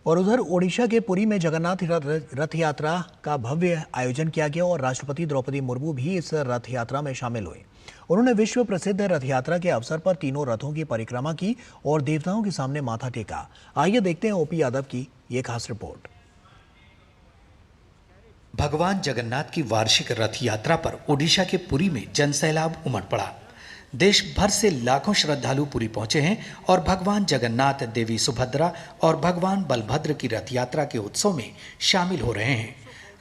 और उधर ओडिशा के पुरी में जगन्नाथ रथ यात्रा का भव्य आयोजन किया गया और राष्ट्रपति द्रौपदी मुर्मू भी इस रथ यात्रा में शामिल हुए। उन्होंने विश्व प्रसिद्ध रथ यात्रा के अवसर पर तीनों रथों की परिक्रमा की और देवताओं के सामने माथा टेका। आइए देखते हैं ओपी यादव की ये खास रिपोर्ट। भगवान जगन्नाथ की वार्षिक रथ यात्रा पर ओडिशा के पुरी में जनसैलाब उमड़ पड़ा। देश भर से लाखों श्रद्धालु पुरी पहुंचे हैं और भगवान जगन्नाथ, देवी सुभद्रा और भगवान बलभद्र की रथ यात्रा के उत्सव में शामिल हो रहे हैं।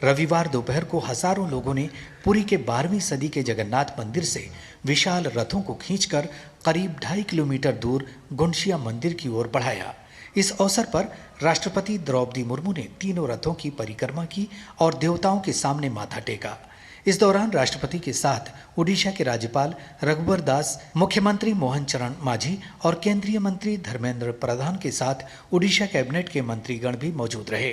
रविवार दोपहर को हजारों लोगों ने पुरी के 12वीं सदी के जगन्नाथ मंदिर से विशाल रथों को खींचकर करीब 2.5 किलोमीटर दूर गुंशिया मंदिर की ओर बढ़ाया। इस अवसर पर राष्ट्रपति द्रौपदी मुर्मू ने तीनों रथों की परिक्रमा की और देवताओं के सामने माथा टेका। इस दौरान राष्ट्रपति के साथ ओडिशा के राज्यपाल रघुबर दास, मुख्यमंत्री मोहन चरण मांझी और केंद्रीय मंत्री धर्मेंद्र प्रधान के साथ ओडिशा कैबिनेट के मंत्रीगण भी मौजूद रहे।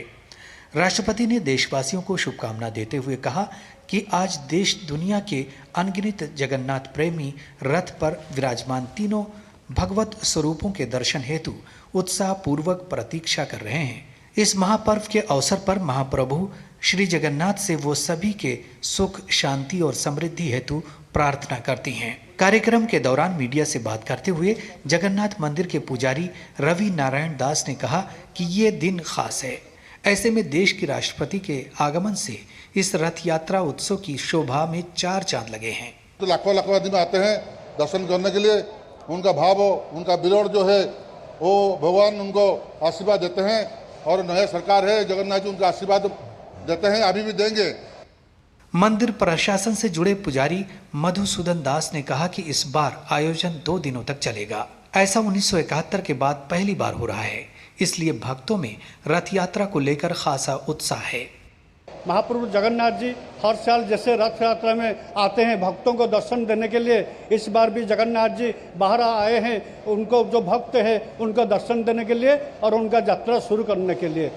राष्ट्रपति ने देशवासियों को शुभकामना देते हुए कहा कि आज देश दुनिया के अनगिनत जगन्नाथ प्रेमी रथ पर विराजमान तीनों भगवत स्वरूपों के दर्शन हेतु उत्साह पूर्वक प्रतीक्षा कर रहे हैं। इस महापर्व के अवसर पर महाप्रभु श्री जगन्नाथ से वो सभी के सुख, शांति और समृद्धि हेतु प्रार्थना करती हैं। कार्यक्रम के दौरान मीडिया से बात करते हुए जगन्नाथ मंदिर के पुजारी रवि नारायण दास ने कहा कि ये दिन खास है। ऐसे में देश के राष्ट्रपति के आगमन से इस रथ यात्रा उत्सव की शोभा में 4 चांद लगे हैं। तो लाखों आदमी आते हैं दर्शन करने के लिए। उनका भाव, उनका विरोध जो है वो भगवान उनको आशीर्वाद देते हैं और नया सरकार है, जगन्नाथ जी उनका आशीर्वाद देते हैं, अभी भी देंगे। मंदिर प्रशासन से जुड़े पुजारी मधुसूदन दास ने कहा कि इस बार आयोजन 2 दिनों तक चलेगा। ऐसा 1971 के बाद पहली बार हो रहा है, इसलिए भक्तों में रथ यात्रा को लेकर खासा उत्साह है। महाप्रभु जगन्नाथ जी हर साल जैसे रथ यात्रा में आते हैं भक्तों को दर्शन देने के लिए, इस बार भी जगन्नाथ जी बाहर आए हैं उनको जो भक्त है उनको दर्शन देने के लिए और उनका यात्रा शुरू करने के लिए।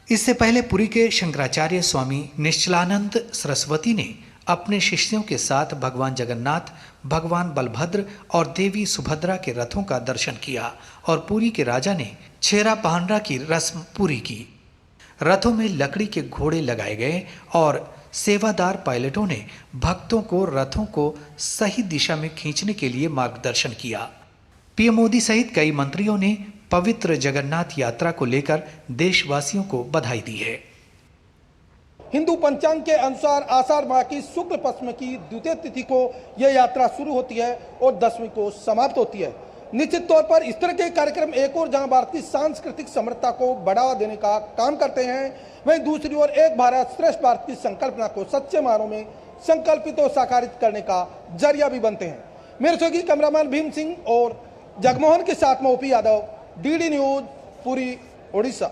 इससे पहले पुरी के शंकराचार्य स्वामी निश्चलानंद सरस्वती ने अपने शिष्यों के साथ भगवान जगन्नाथ, भगवान बलभद्र और देवी सुभद्रा के रथों का दर्शन किया और पुरी के राजा ने छेरा पहनरा की रस्म पूरी की। रथों में लकड़ी के घोड़े लगाए गए और सेवादार पायलटों ने भक्तों को रथों को सही दिशा में खींचने के लिए मार्गदर्शन किया। पीएम मोदी सहित कई मंत्रियों ने पवित्र जगन्नाथ यात्रा को लेकर देशवासियों को बधाई दी है। हिंदू पंचांग के अनुसार आषाढ़ माह की शुक्ल पक्ष की द्वितीय तिथि को यह यात्रा शुरू होती है और 10वीं को समाप्त होती है। निश्चित तौर पर इस तरह के कार्यक्रम एक और जहां भारत की सांस्कृतिक समृद्धता को बढ़ावा देने का काम करते हैं, वहीं दूसरी ओर एक भारत श्रेष्ठ भारत की संकल्पना को सच्चे मायनों में संकल्पित और साकारित करने का जरिया भी बनते हैं। मेरे सहयोगी कैमरामैन भीम सिंह और जगमोहन के साथ में OP Yadav, DD news, Puri, Odisha.